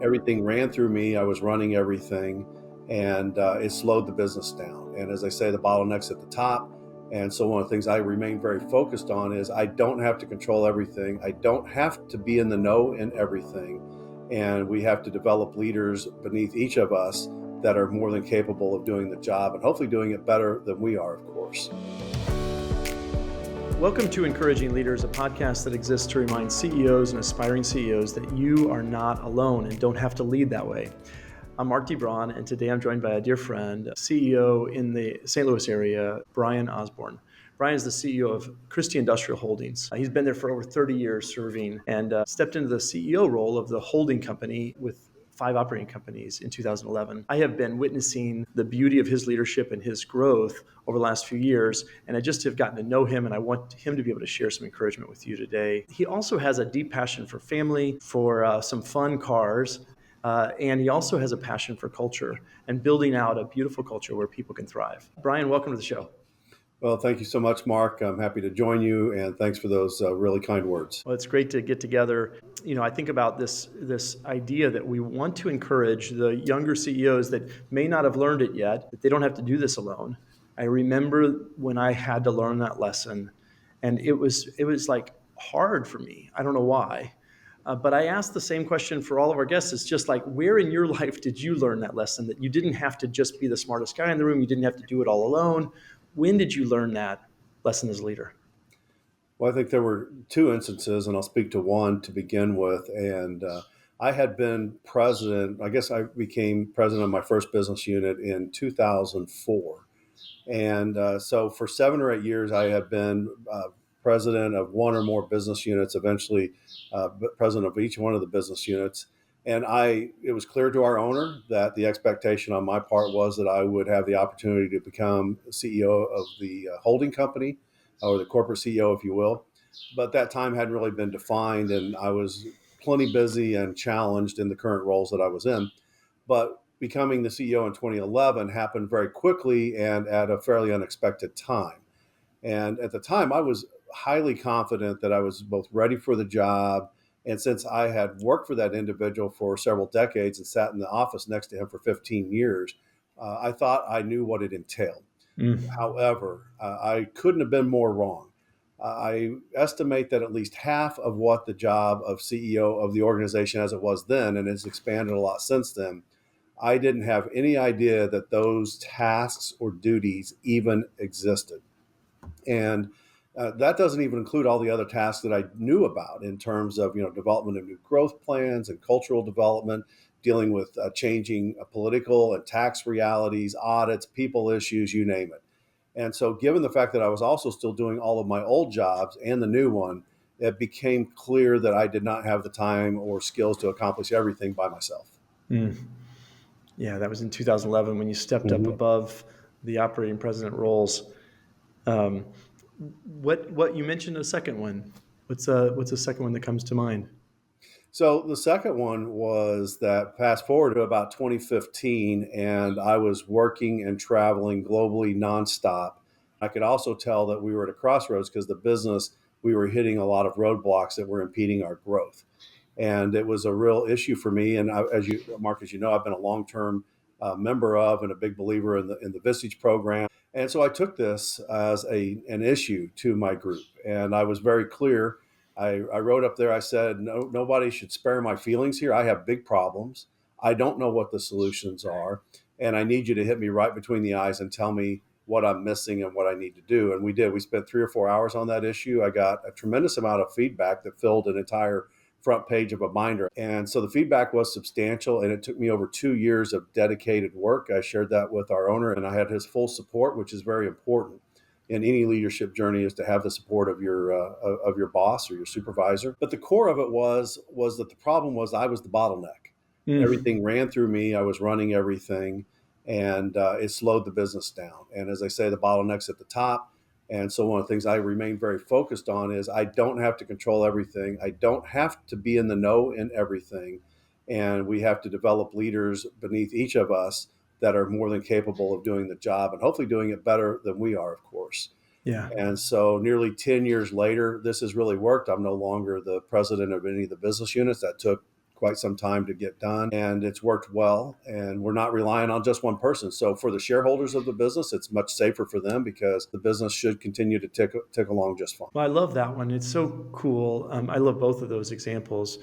everything ran through me. I was running everything, and it slowed the business down. And as I say, the bottleneck's at the top. And so one of the things I remain very focused on is I don't have to control everything. I don't have to be in the know in everything. And we have to develop leaders beneath each of us that are more than capable of doing the job and hopefully doing it better than we are, of course. Welcome to Encouraging Leaders, a podcast that exists to remind CEOs and aspiring CEOs that you are not alone and don't have to lead that way. I'm Mark DeBron, and today I'm joined by a dear friend, CEO in the St. Louis area, Brian Osborne. Brian is the CEO of Christy Industrial Holdings. He's been there for over 30 years serving and stepped into the CEO role of the holding company with 5 operating companies in 2011. I have been witnessing the beauty of his leadership and his growth over the last few years, and I just have gotten to know him, and I want him to be able to share some encouragement with you today. He also has a deep passion for family, for some fun cars, and he also has a passion for culture and building out a beautiful culture where people can thrive. Brian, welcome to the show. Well, thank you so much, Mark. I'm happy to join you, and thanks for those really kind words. Well, it's great to get together. You know, I think about this idea that we want to encourage the younger CEOs that may not have learned it yet, that they don't have to do this alone. I remember when I had to learn that lesson, and it was like hard for me. I don't know why. But I asked the same question for all of our guests. It's just like, where in your life did you learn that lesson, that you didn't have to just be the smartest guy in the room, you didn't have to do it all alone? When did you learn that lesson as a leader? Well, I think there were 2 instances, and I'll speak to one to begin with. And I had been president, I guess I became president of my first business unit in 2004. And so for 7 or 8 years, I had been president of one or more business units, eventually president of each one of the business units. And it was clear to our owner that the expectation on my part was that I would have the opportunity to become CEO of the holding company, or the corporate CEO, if you will. But that time hadn't really been defined, and I was plenty busy and challenged in the current roles that I was in. But becoming the CEO in 2011 happened very quickly and at a fairly unexpected time. And at the time, I was highly confident that I was both ready for the job. And since I had worked for that individual for several decades and sat in the office next to him for 15 years, I thought I knew what it entailed. However, I couldn't have been more wrong. I estimate that at least half of what the job of CEO of the organization as it was then, and it's expanded a lot since then, I didn't have any idea that those tasks or duties even existed. And that doesn't even include all the other tasks that I knew about in terms of, development of new growth plans and cultural development, dealing with changing political and tax realities, audits, people issues, you name it. And so given the fact that I was also still doing all of my old jobs and the new one, it became clear that I did not have the time or skills to accomplish everything by myself. Yeah, that was in 2011 when you stepped up above the operating president roles. What you mentioned a second one. What's the second one that comes to mind? So the second one was that fast forward to about 2015, and I was working and traveling globally nonstop. I could also tell that we were at a crossroads because the business, we were hitting a lot of roadblocks that were impeding our growth. And it was a real issue for me. And Mark, as you know, I've been a long-term member of and a big believer in the Vistage program. And so I took this as an issue to my group. And I was very clear. I wrote up there, I said, no, nobody should spare my feelings here. I have big problems. I don't know what the solutions are. And I need you to hit me right between the eyes and tell me what I'm missing and what I need to do. And we did. We spent 3 or 4 hours on that issue. I got a tremendous amount of feedback that filled an entire front page of a binder. And so the feedback was substantial, and it took me over 2 years of dedicated work. I shared that with our owner, and I had his full support, which is very important in any leadership journey, is to have the support of your boss or your supervisor. But the core of it was that the problem was I was the bottleneck. Everything ran through me. I was running everything, and it slowed the business down. And as I say, the bottleneck's at the top. And so one of the things I remain very focused on is I don't have to control everything. I don't have to be in the know in everything. And we have to develop leaders beneath each of us that are more than capable of doing the job and hopefully doing it better than we are, of course. Yeah. And so nearly 10 years later, this has really worked. I'm no longer the president of any of the business units. That took quite some time to get done, and it's worked well, and we're not relying on just one person. So for the shareholders of the business, it's much safer for them because the business should continue to tick along just fine. Well, I love that one. It's so cool. I love both of those examples.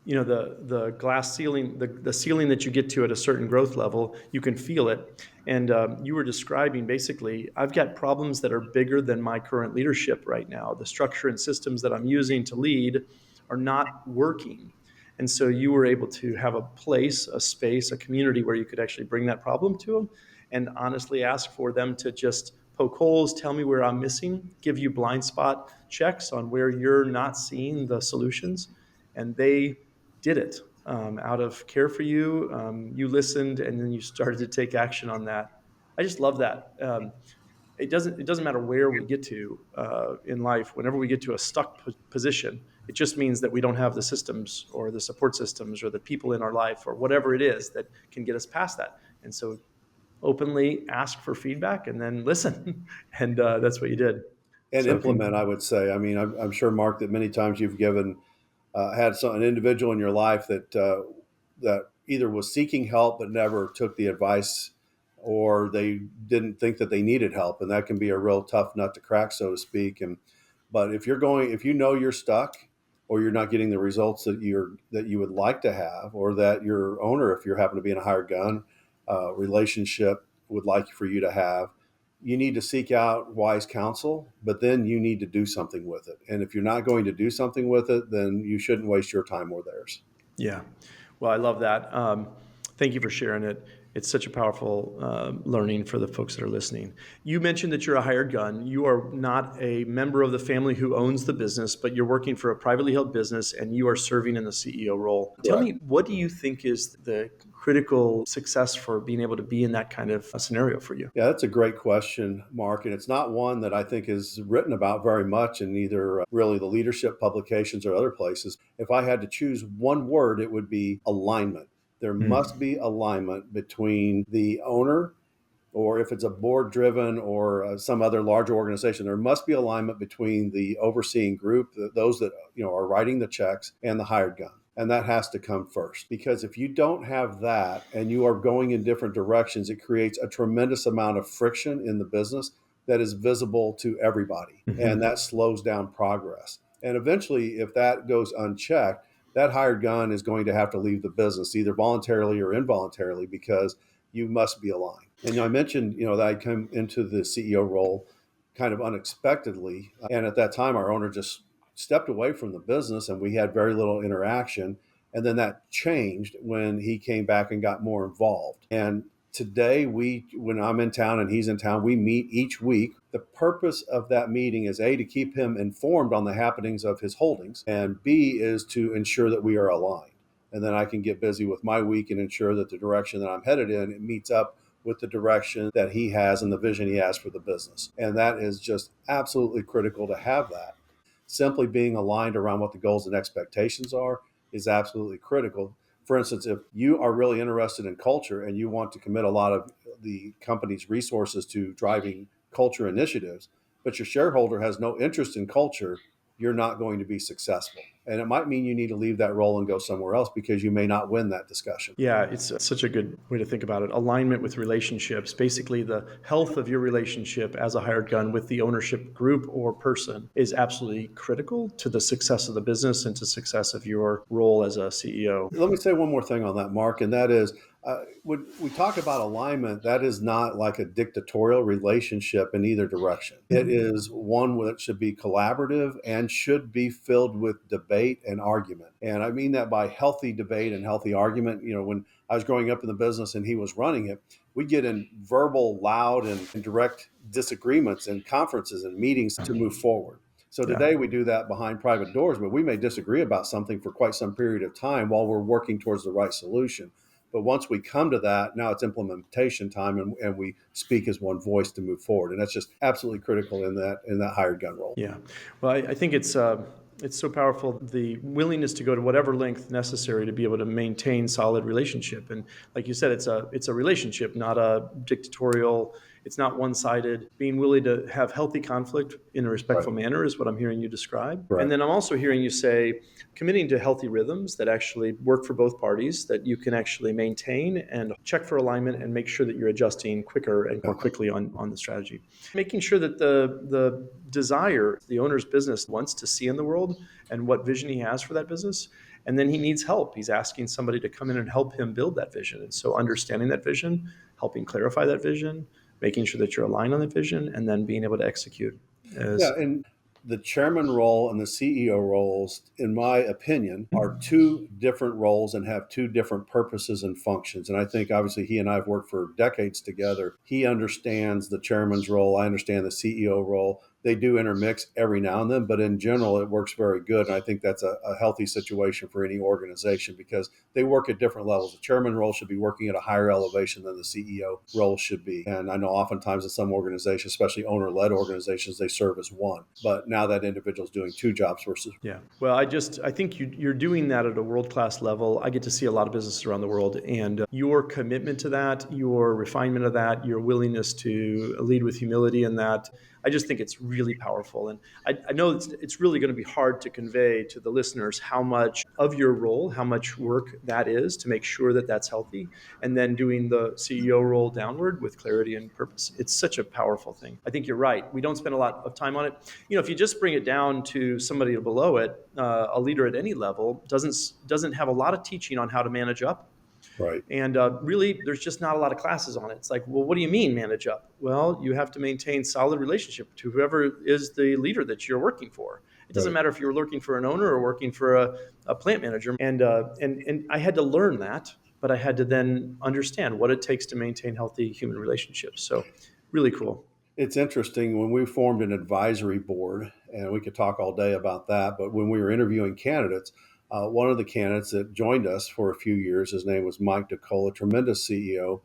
The glass ceiling, the ceiling that you get to at a certain growth level, you can feel it. And you were describing basically, I've got problems that are bigger than my current leadership right now. The structure and systems that I'm using to lead are not working. And so you were able to have a place, a space, a community where you could actually bring that problem to them and honestly ask for them to just poke holes, tell me where I'm missing, give you blind spot checks on where you're not seeing the solutions. And they did it out of care for you. You listened, and then you started to take action on that. I just love that. It doesn't matter where we get to in life. Whenever we get to a stuck position, it just means that we don't have the systems or the support systems or the people in our life or whatever it is that can get us past that. And so openly ask for feedback and then listen. And that's what you did. And So implement, I would say. I mean, I'm sure, Mark, that many times you've had an individual in your life that either was seeking help but never took the advice, or they didn't think that they needed help, and that can be a real tough nut to crack, so to speak. But if you know you're stuck, or you're not getting the results that you would like to have, or that your owner, if you happen to be in a hired gun relationship, would like for you to have, you need to seek out wise counsel, but then you need to do something with it. And if you're not going to do something with it, then you shouldn't waste your time or theirs. yeah, well, I love that. Thank you for sharing it. It's such a powerful learning for the folks that are listening. You mentioned that you're a hired gun. You are not a member of the family who owns the business, but you're working for a privately held business and you are serving in the CEO role. Tell me, what do you think is the critical success for being able to be in that kind of a scenario for you? Yeah, that's a great question, Mark. And it's not one that I think is written about very much in either really the leadership publications or other places. If I had to choose one word, it would be alignment. There must be alignment between the owner, or if it's a board driven or some other larger organization, there must be alignment between the overseeing group, those that are writing the checks, and the hired gun. And that has to come first, because if you don't have that and you are going in different directions, it creates a tremendous amount of friction in the business that is visible to everybody. And that slows down progress. And eventually, if that goes unchecked, that hired gun is going to have to leave the business, either voluntarily or involuntarily, because you must be aligned. And I mentioned, that I come into the CEO role kind of unexpectedly. And at that time, our owner just stepped away from the business and we had very little interaction. And then that changed when he came back and got more involved. And today, when I'm in town and he's in town, we meet each week. The purpose of that meeting is A, to keep him informed on the happenings of his holdings, and B, is to ensure that we are aligned. And then I can get busy with my week and ensure that the direction that I'm headed in, it meets up with the direction that he has and the vision he has for the business. And that is just absolutely critical to have that. Simply being aligned around what the goals and expectations are is absolutely critical. For instance, if you are really interested in culture and you want to commit a lot of the company's resources to driving culture initiatives, but your shareholder has no interest in culture, you're not going to be successful. And it might mean you need to leave that role and go somewhere else because you may not win that discussion. Yeah, it's such a good way to think about it. Alignment with relationships, basically the health of your relationship as a hired gun with the ownership group or person is absolutely critical to the success of the business and to success of your role as a CEO. Let me say one more thing on that, Mark, and that is, when we talk about alignment, that is not like a dictatorial relationship in either direction. It is one that should be collaborative and should be filled with debate and argument. And I mean that by healthy debate and healthy argument. When I was growing up in the business and he was running it, we'd get in verbal, loud, and direct disagreements in conferences and meetings to move forward. So today we do that behind private doors, but we may disagree about something for quite some period of time while we're working towards the right solution. But once we come to that, now it's implementation time, and we speak as one voice to move forward. And that's just absolutely critical in that hired gun role. Yeah. Well, I think it's so powerful, the willingness to go to whatever length necessary to be able to maintain solid relationship. And like you said, it's a relationship, not a dictatorial, It's not one-sided. Being willing to have healthy conflict in a respectful Right. manner is what I'm hearing you describe. Right. And then I'm also hearing you say committing to healthy rhythms that actually work for both parties, that you can actually maintain and check for alignment and make sure that you're adjusting quicker and more quickly on the strategy. Making sure that the desire the owner's business wants to see in the world and what vision he has for that business. And then he needs help. He's asking somebody to come in and help him build that vision. And so understanding that vision, helping clarify that vision, making sure that you're aligned on that vision, and then being able to execute Yeah, is, and the chairman role and the CEO roles, in my opinion, are two different roles and have two different purposes and functions. And I think obviously he and I have worked for decades together. He understands the chairman's role. I understand the CEO role. They do intermix every now and then, but in general, it works very good. And I think that's a healthy situation for any organization because they work at different levels. The chairman role should be working at a higher elevation than the CEO role should be. And I know oftentimes in some organizations, especially owner-led organizations, they serve as one. But now that individual's doing two jobs versus. yeah. Well, I think you're doing that at a world-class level. I get to see a lot of businesses around the world, and your commitment to that, your refinement of that, your willingness to lead with humility in that, I just think it's really powerful. And I know it's really going to be hard to convey to the listeners how much of your role, how much work that is to make sure that that's healthy. And then doing the CEO role downward with clarity and purpose. It's such a powerful thing. I think you're right. We don't spend a lot of time on it. If you just bring it down to somebody below it, a leader at any level doesn't have a lot of teaching on how to manage up. Right. And really, there's just not a lot of classes on it. It's like, well, what do you mean manage up? Well, you have to maintain solid relationship to whoever is the leader that you're working for. It doesn't Right. matter if you're working for an owner or working for a plant manager. And I had to learn that, but I had to then understand what it takes to maintain healthy human relationships. So really cool. It's interesting when we formed an advisory board, and we could talk all day about that. But when we were interviewing candidates, one of the candidates that joined us for a few years, his name was Mike DeCola, tremendous CEO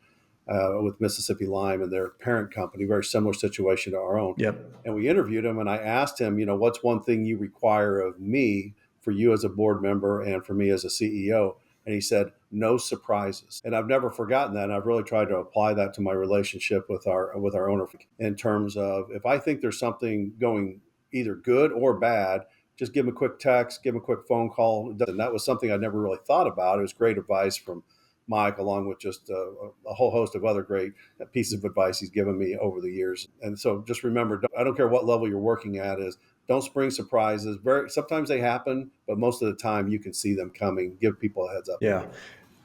with Mississippi Lime and their parent company, very similar situation to our own. Yep. And we interviewed him, and I asked him, what's one thing you require of me for you as a board member and for me as a CEO? And he said, no surprises. And I've never forgotten that. And I've really tried to apply that to my relationship with our owner in terms of if I think there's something going either good or bad, just give him a quick text, give him a quick phone call. And that was something I never really thought about. It was great advice from Mike, along with just a whole host of other great pieces of advice he's given me over the years. And so just remember, I don't care what level you're working at, is don't spring surprises. Sometimes they happen, but most of the time you can see them coming. Give people a heads up. Yeah.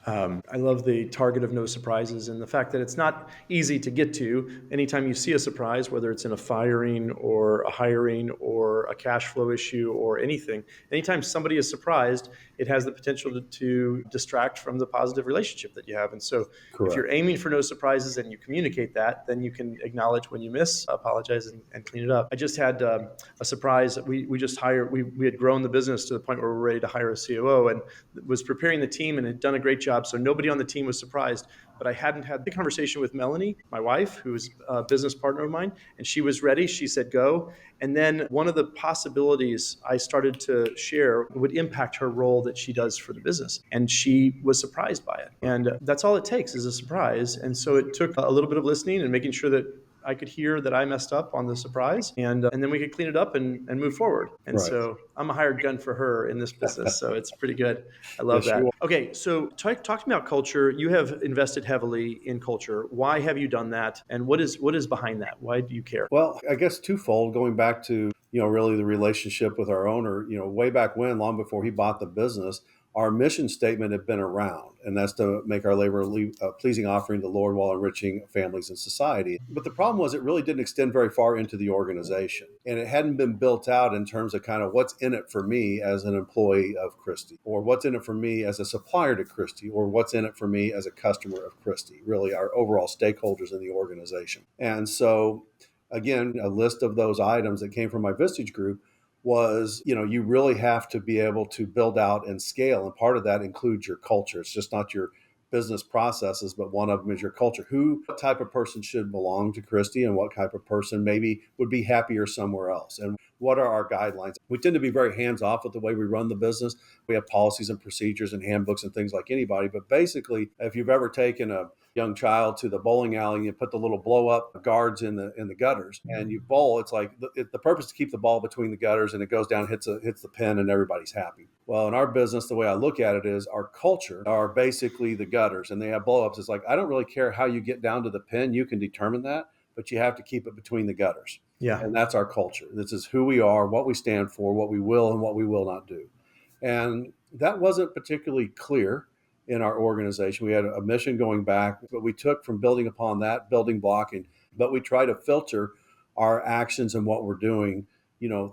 I love the target of no surprises and the fact that it's not easy to get to. Anytime you see a surprise, whether it's in a firing or a hiring or a cash flow issue or anything, anytime somebody is surprised, it has the potential to distract from the positive relationship that you have. And so Correct. If you're aiming for no surprises and you communicate that, then you can acknowledge when you miss, apologize, and clean it up. I just had a surprise. We just hired, we had grown the business to the point where we were ready to hire a COO and was preparing the team and had done a great job. So nobody on the team was surprised, but I hadn't had the conversation with Melanie, my wife, who's a business partner of mine, and she was ready. She said, go. And then one of the possibilities I started to share would impact her role that she does for the business. And she was surprised by it. And that's all it takes is a surprise. And so it took a little bit of listening and making sure that I could hear that I messed up on the surprise, and then we could clean it up and move forward. And Right. so I'm a hired gun for her in this business, so it's pretty good. I love Yes, that. you Okay, so talk to me about culture. You have invested heavily in culture. Why have you done that, and what is behind that? Why do you care? Well, I guess twofold, going back to, really the relationship with our owner, way back when, long before he bought the business, our mission statement had been around, and that's to make our labor a pleasing offering to the Lord while enriching families and society. But the problem was it really didn't extend very far into the organization, and it hadn't been built out in terms of kind of what's in it for me as an employee of Christy, or what's in it for me as a supplier to Christy, or what's in it for me as a customer of Christy, really our overall stakeholders in the organization. And so, again, a list of those items that came from my Vistage group was, you really have to be able to build out and scale. And part of that includes your culture. It's just not your business processes, but one of them is your culture. What type of person should belong to Christy and what type of person maybe would be happier somewhere else? And what are our guidelines? We tend to be very hands-off with the way we run the business. We have policies and procedures and handbooks and things like anybody. But basically, if you've ever taken a young child to the bowling alley and you put the little blow-up guards in the gutters and you bowl, it's like the purpose is to keep the ball between the gutters and it goes down, hits the pin, and everybody's happy. Well, in our business, the way I look at it is our culture are basically the gutters, and they have blow-ups. It's like, I don't really care how you get down to the pin. You can determine that, but you have to keep it between the gutters. Yeah. And that's our culture. This is who we are, what we stand for, what we will and what we will not do. And that wasn't particularly clear in our organization. We had a mission going back, but we took from building upon that building block, but we try to filter our actions and what we're doing,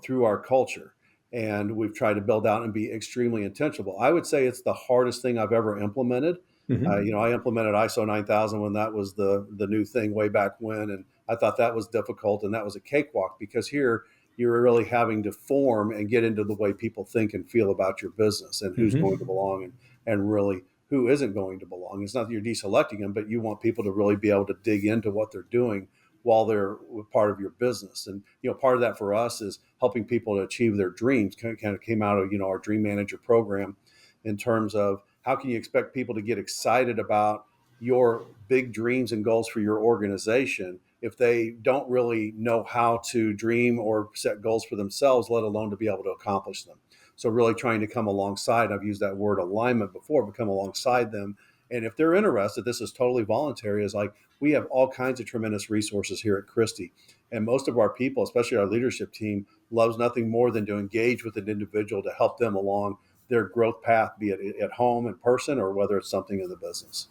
through our culture. And we've tried to build out and be extremely intentional. I would say it's the hardest thing I've ever implemented. Mm-hmm. I implemented ISO 9000 when that was the new thing way back when, and I thought that was difficult, and that was a cakewalk, because here you're really having to form and get into the way people think and feel about your business and who's going to belong and really who isn't going to belong. It's not that you're deselecting them, but you want people to really be able to dig into what they're doing while they're part of your business. And, part of that for us is helping people to achieve their dreams. Kind of came out of, our Dream Manager program in terms of how can you expect people to get excited about your big dreams and goals for your organization if they don't really know how to dream or set goals for themselves, let alone to be able to accomplish them. So really trying to come alongside, I've used that word alignment before, but come alongside them. And if they're interested, this is totally voluntary, is like, we have all kinds of tremendous resources here at Christy. And most of our people, especially our leadership team, loves nothing more than to engage with an individual to help them along their growth path, be it at home in person or whether it's something in the business.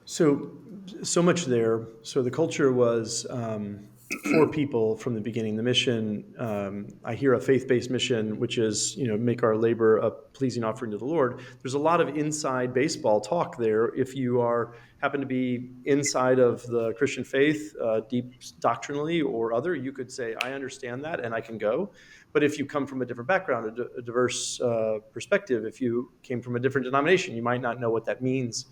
So much there. So the culture was for people from the beginning. The mission, I hear a faith-based mission, which is, make our labor a pleasing offering to the Lord. There's a lot of inside baseball talk there. If you happen to be inside of the Christian faith, deep doctrinally or other, you could say, I understand that and I can go. But if you come from a different background, a diverse perspective, if you came from a different denomination, you might not know what that means.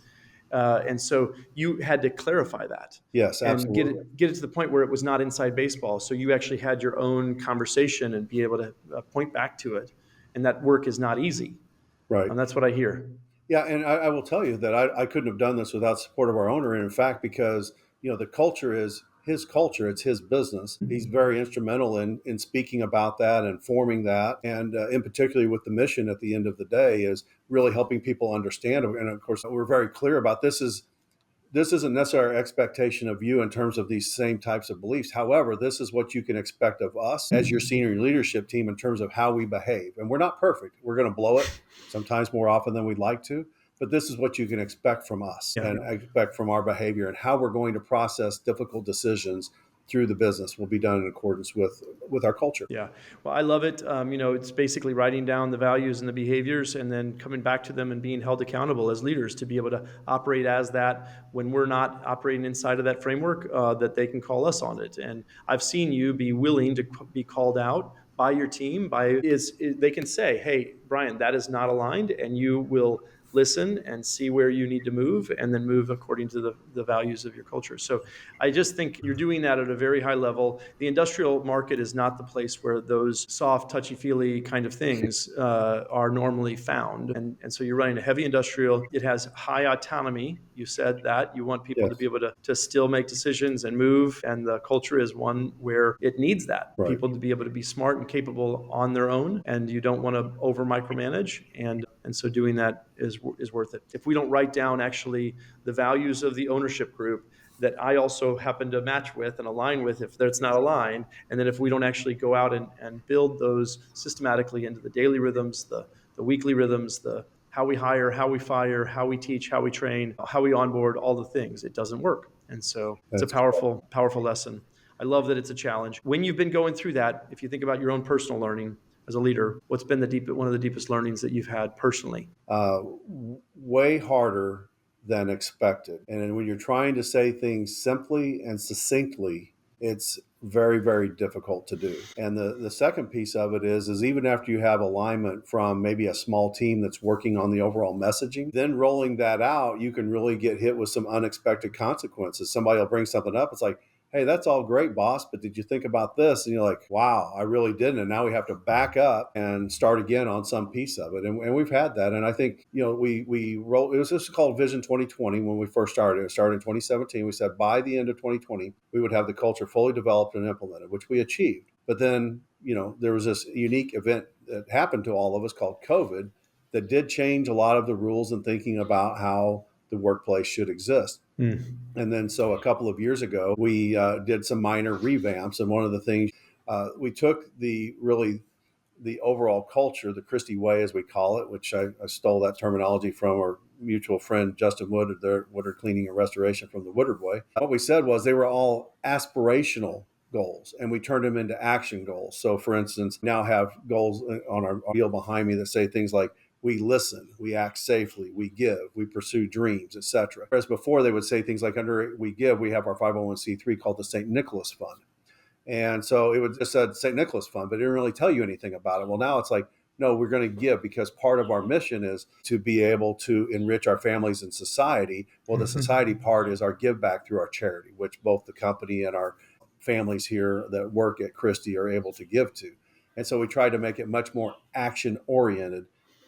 And so you had to clarify that. Yes, absolutely. And get it to the point where it was not inside baseball. So you actually had your own conversation and be able to point back to it. And that work is not easy. Right. And that's what I hear. Yeah, and I will tell you that I couldn't have done this without support of our owner. And in fact, because, the culture is his culture, it's his business. He's very instrumental in speaking about that and forming that. And in particularly with the mission at the end of the day is really helping people understand. And of course, we're very clear about this isn't necessarily our expectation of you in terms of these same types of beliefs. However, this is what you can expect of us as your senior leadership team in terms of how we behave. And we're not perfect. We're going to blow it sometimes more often than we'd like to. But this is what you can expect from us and expect from our behavior, and how we're going to process difficult decisions through the business will be done in accordance with our culture. Yeah. Well, I love it. It's basically writing down the values and the behaviors and then coming back to them and being held accountable as leaders to be able to operate as that when we're not operating inside of that framework, that they can call us on it. And I've seen you be willing to be called out by your team. They can say, hey, Brian, that is not aligned, and you will listen and see where you need to move and then move according to the values of your culture. So I just think you're doing that at a very high level. The industrial market is not the place where those soft, touchy-feely kind of things are normally found. And so you're running a heavy industrial. It has high autonomy. You said that. You want people to be able to still make decisions and move. And the culture is one where it needs that. Right. People to be able to be smart and capable on their own. And you don't want to over micromanage. And so doing that is worth it. If we don't write down actually the values of the ownership group that I also happen to match with and align with, if that's not aligned, and then if we don't actually go out and build those systematically into the daily rhythms, the weekly rhythms, the how we hire, how we fire, how we teach, how we train, how we onboard, all the things, it doesn't work. And so it's a powerful lesson. I love that it's a challenge. When you've been going through that, if you think about your own personal learning, as a leader, what's been one of the deepest learnings that you've had personally? Way harder than expected. And when you're trying to say things simply and succinctly, it's very, very difficult to do. And the second piece of it is even after you have alignment from maybe a small team that's working on the overall messaging, then rolling that out, you can really get hit with some unexpected consequences. Somebody will bring something up. It's like, hey, that's all great, boss, but did you think about this? And you're like, wow, I really didn't. And now we have to back up and start again on some piece of it. And we've had that. And I think, we rolled, it was just called Vision 2020 when we first started. It started in 2017. We said by the end of 2020, we would have the culture fully developed and implemented, which we achieved. But then, there was this unique event that happened to all of us called COVID that did change a lot of the rules and thinking about how the workplace should exist. And then, so a couple of years ago, we did some minor revamps. And one of the things we took the overall culture, the Christy way, as we call it, which I stole that terminology from our mutual friend, Justin Woodard, their Woodard Cleaning and Restoration from the Woodard way. What we said was they were all aspirational goals, and we turned them into action goals. So, for instance, now have goals on our wheel behind me that say things like, we listen, we act safely, we give, we pursue dreams, etc. Whereas before they would say things like, under we give, we have our 501c3 called the St. Nicholas Fund. And so it would just said St. Nicholas Fund, but it didn't really tell you anything about it. Well, now it's like, no, we're going to give because part of our mission is to be able to enrich our families and society. Well, the society part is our give back through our charity, which both the company and our families here that work at Christy are able to give to. And so we tried to make it much more action oriented.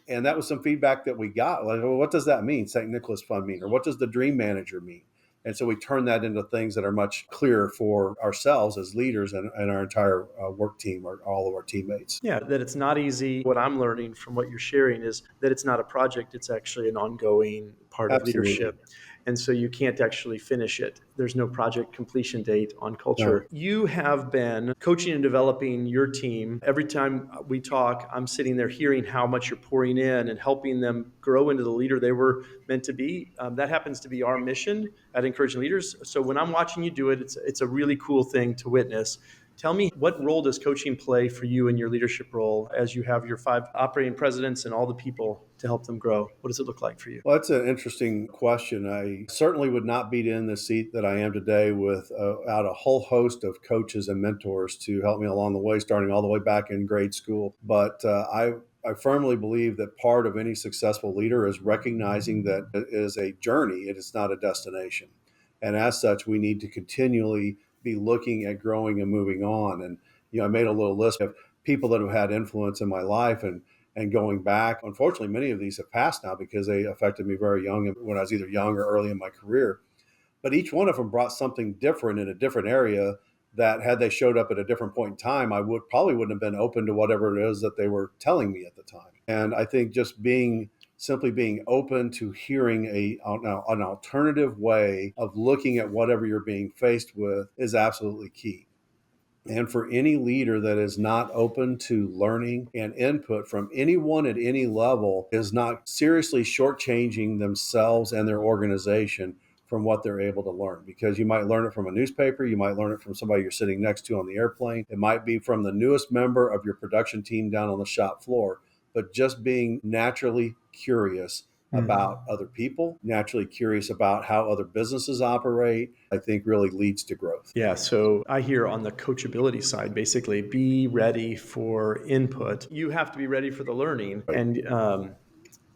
And that was some feedback that we got. Like, well, what does that mean? St. Nicholas Fund mean? Or what does the Dream Manager mean? And so we turn that into things that are much clearer for ourselves as leaders and our entire work team, or all of our teammates. Yeah, that it's not easy. What I'm learning from what you're sharing is that it's not a project. It's actually an ongoing part of Absolutely. leadership. And so you can't actually finish it. There's no project completion date on culture. No. You have been coaching and developing your team. Every time we talk, I'm sitting there hearing how much you're pouring in and helping them grow into the leader they were meant to be. That happens to be our mission at Encouraging Leaders. So when I'm watching you do it, it's a really cool thing to witness. Tell me, what role does coaching play for you in your leadership role as you have your 5 operating presidents and all the people to help them grow? What does it look like for you? Well, that's an interesting question. I certainly would not be in the seat that I am today without a whole host of coaches and mentors to help me along the way, starting all the way back in grade school. But I firmly believe that part of any successful leader is recognizing that it is a journey, it is not a destination. And as such, we need to continually be looking at growing and moving on. And, I made a little list of people that have had influence in my life and going back. Unfortunately, many of these have passed now because they affected me very young when I was either young or early in my career. But each one of them brought something different in a different area that had they showed up at a different point in time, I probably wouldn't have been open to whatever it is that they were telling me at the time. And I think just simply being open to hearing an alternative way of looking at whatever you're being faced with is absolutely key. And for any leader that is not open to learning and input from anyone at any level is not seriously shortchanging themselves and their organization from what they're able to learn. Because you might learn it from a newspaper, you might learn it from somebody you're sitting next to on the airplane, it might be from the newest member of your production team down on the shop floor. But just being naturally curious about other people, naturally curious about how other businesses operate, I think really leads to growth. Yeah, so I hear on the coachability side, basically, be ready for input. You have to be ready for the learning. Right. And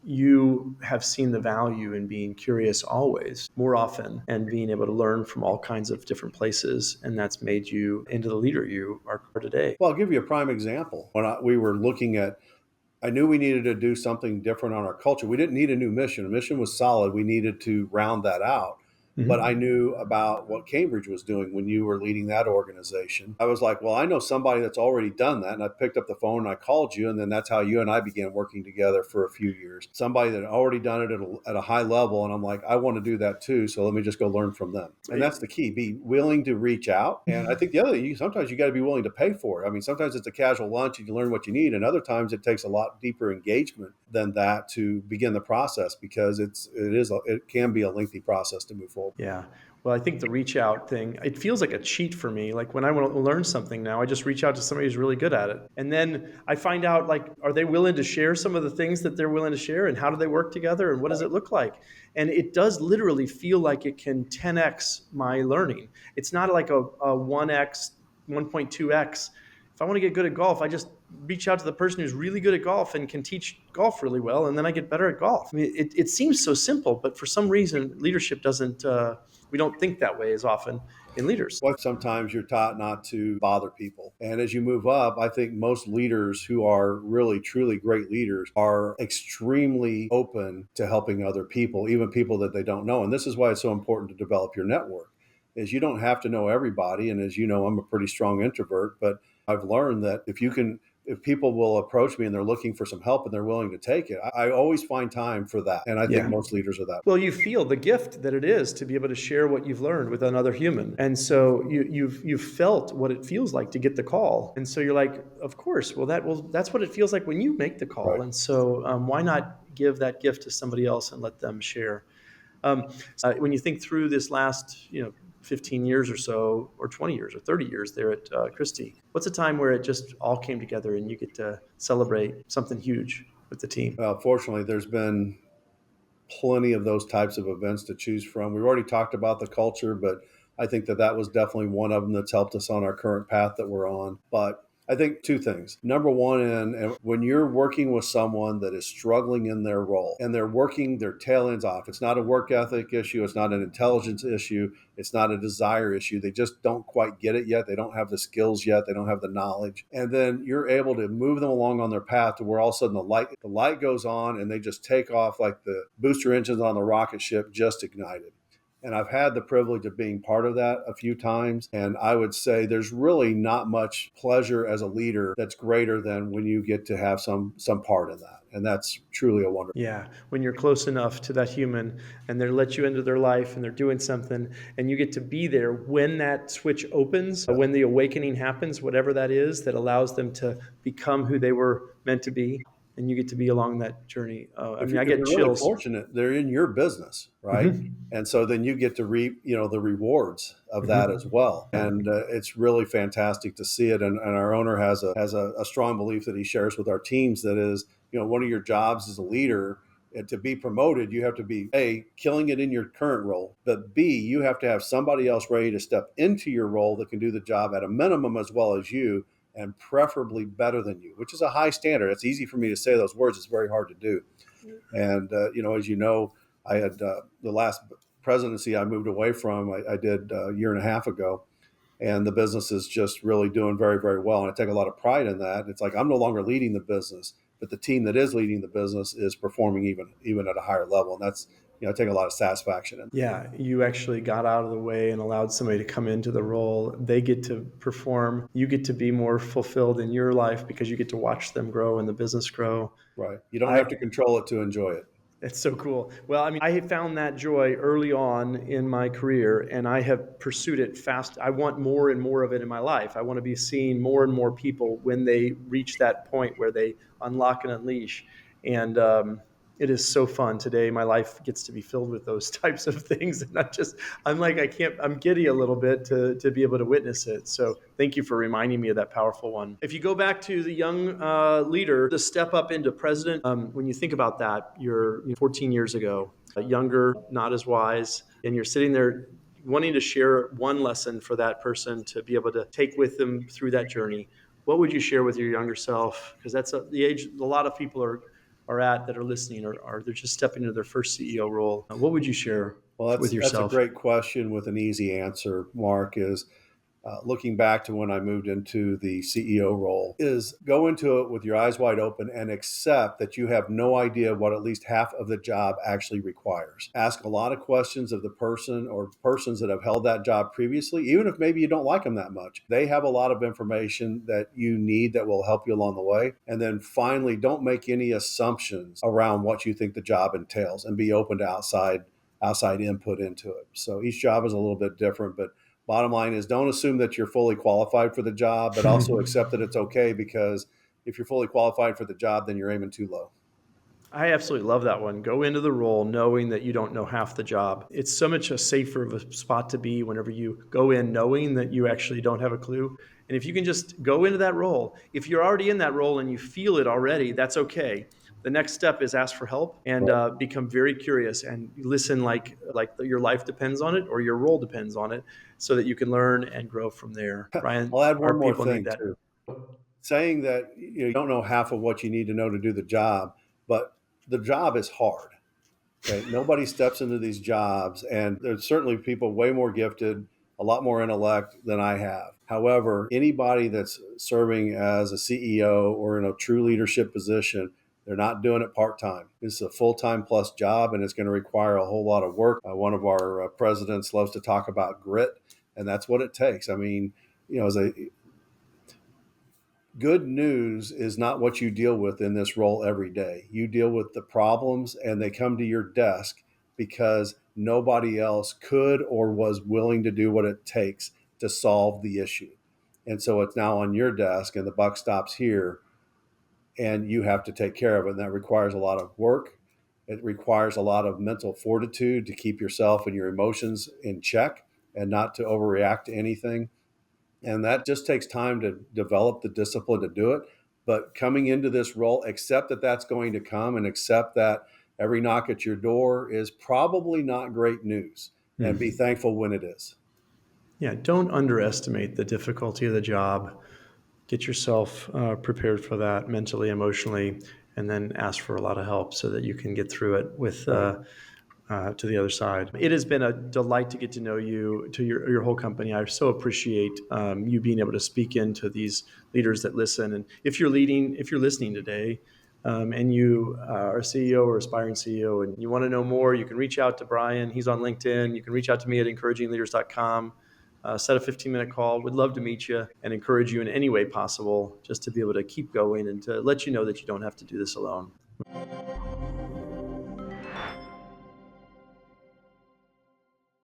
you have seen the value in being curious always, more often, and being able to learn from all kinds of different places. And that's made you into the leader you are today. Well, I'll give you a prime example. When we were looking at, I knew we needed to do something different on our culture. We didn't need a new mission. The mission was solid. We needed to round that out. Mm-hmm. But I knew about what Cambridge was doing when you were leading that organization. I was like, well, I know somebody that's already done that. And I picked up the phone and I called you. And then that's how you and I began working together for a few years. Somebody that had already done it at a high level. And I'm like, I want to do that too. So let me just go learn from them. And that's the key. Be willing to reach out. And I think the other thing, sometimes you got to be willing to pay for it. I mean, sometimes it's a casual lunch and you learn what you need. And other times it takes a lot deeper engagement than that to begin the process, because it can be a lengthy process to move forward. Yeah. Well, I think the reach out thing, it feels like a cheat for me. Like when I want to learn something now, I just reach out to somebody who's really good at it. And then I find out, like, are they willing to share some of the things that they're willing to share, and how do they work together, and what does it look like? And it does literally feel like it can 10x my learning. It's not like a 1x, 1.2x. If I want to get good at golf, I just reach out to the person who's really good at golf and can teach golf really well, and then I get better at golf. I mean, it seems so simple, but for some reason, leadership doesn't we don't think that way as often in leaders. Well, sometimes you're taught not to bother people. And as you move up, I think most leaders who are really, truly great leaders are extremely open to helping other people, even people that they don't know. And this is why it's so important to develop your network, is you don't have to know everybody. And as you know, I'm a pretty strong introvert, but I've learned that if people will approach me and they're looking for some help and they're willing to take it, I always find time for that. And I think Yeah. most leaders are that. Well, you feel the gift that it is to be able to share what you've learned with another human, and so you've felt what it feels like to get the call, and so you're like, of course, that's what it feels like when you make the call, Right. and so why not give that gift to somebody else and let them share? When you think through this last, 15 years or so, or 20 years or 30 years there at Christie, what's a time where it just all came together and you get to celebrate something huge with the team? Fortunately, there's been plenty of those types of events to choose from. We've already talked about the culture, but I think that was definitely one of them that's helped us on our current path that we're on. But I think two things. Number one, and when you're working with someone that is struggling in their role and they're working their tail ends off, it's not a work ethic issue, it's not an intelligence issue, it's not a desire issue. They just don't quite get it yet. They don't have the skills yet. They don't have the knowledge. And then you're able to move them along on their path to where all of a sudden the light goes on and they just take off like the booster engines on the rocket ship just ignited. And I've had the privilege of being part of that a few times. And I would say there's really not much pleasure as a leader that's greater than when you get to have some part in that. And that's truly a wonderful. Yeah, when you're close enough to that human and they let you into their life and they're doing something and you get to be there when that switch opens, when the awakening happens, whatever that is, that allows them to become who they were meant to be. And you get to be along that journey. I If get you're really chills. fortunate, they're in your business, right? Mm-hmm. And so then you get to reap, the rewards of that as well. And it's really fantastic to see it. And our owner has a strong belief that he shares with our teams that is, one of your jobs as a leader. And to be promoted, you have to be A, killing it in your current role, but B, you have to have somebody else ready to step into your role that can do the job at a minimum as well as you, and preferably better than you, which is a high standard. It's easy for me to say those words. It's very hard to do. And, as you know, I had the last presidency I moved away from, I did a year and a half ago. And the business is just really doing very, very well. And I take a lot of pride in that. It's like I'm no longer leading the business, but the team that is leading the business is performing even at a higher level. And that's, I take a lot of satisfaction in. Yeah, you actually got out of the way and allowed somebody to come into the role. They get to perform. You get to be more fulfilled in your life because you get to watch them grow and the business grow. Right. You don't have to control it to enjoy it. It's so cool. Well, I found that joy early on in my career, and I have pursued it fast. I want more and more of it in my life. I want to be seeing more and more people when they reach that point where they unlock and unleash. And it is so fun. Today, my life gets to be filled with those types of things. And I'm giddy a little bit to be able to witness it. So thank you for reminding me of that powerful one. If you go back to the young leader, the step up into president, when you think about that, you're 14 years ago, younger, not as wise, and you're sitting there wanting to share one lesson for that person to be able to take with them through that journey. What would you share with your younger self? Because that's the age a lot of people are at that are listening, or they're just stepping into their first CEO role. What would you share with yourself? That's a great question with an easy answer, Mark, is looking back to when I moved into the CEO role, is go into it with your eyes wide open and accept that you have no idea what at least half of the job actually requires. Ask a lot of questions of the person or persons that have held that job previously, even if maybe you don't like them that much. They have a lot of information that you need that will help you along the way. And then finally, don't make any assumptions around what you think the job entails and be open to outside input into it. So each job is a little bit different, but bottom line is don't assume that you're fully qualified for the job, but also accept that it's okay, because if you're fully qualified for the job, then you're aiming too low. I absolutely love that one. Go into the role knowing that you don't know half the job. It's so much a safer of a spot to be whenever you go in knowing that you actually don't have a clue. And if you can just go into that role, if you're already in that role and you feel it already, that's okay. The next step is ask for help and become very curious and listen like your life depends on it or your role depends on it, so that you can learn and grow from there. Brian, I'll add one more people thing need that too. Saying that you don't know half of what you need to know to do the job, but the job is hard. Okay, nobody steps into these jobs, and there's certainly people way more gifted, a lot more intellect than I have. However, anybody that's serving as a CEO or in a true leadership position, they're not doing it part-time. This is a full-time plus job, and it's going to require a whole lot of work. One of our presidents loves to talk about grit, and that's what it takes. I mean, as a good news is not what you deal with in this role every day. You deal with the problems and they come to your desk because nobody else could or was willing to do what it takes to solve the issue. And so it's now on your desk and the buck stops here and you have to take care of it. And that requires a lot of work. It requires a lot of mental fortitude to keep yourself and your emotions in check and not to overreact to anything. And that just takes time to develop the discipline to do it. But coming into this role, accept that that's going to come and accept that every knock at your door is probably not great news, and be thankful when it is. Yeah, don't underestimate the difficulty of the job. Get yourself prepared for that mentally, emotionally, and then ask for a lot of help so that you can get through it with to the other side. It has been a delight to get to know you, to your whole company. I so appreciate you being able to speak into these leaders that listen. And if you're listening today, and you are a CEO or aspiring CEO, and you want to know more, you can reach out to Brian. He's on LinkedIn. You can reach out to me at encouragingleaders.com. Set a 15-minute call. We'd love to meet you and encourage you in any way possible, just to be able to keep going and to let you know that you don't have to do this alone.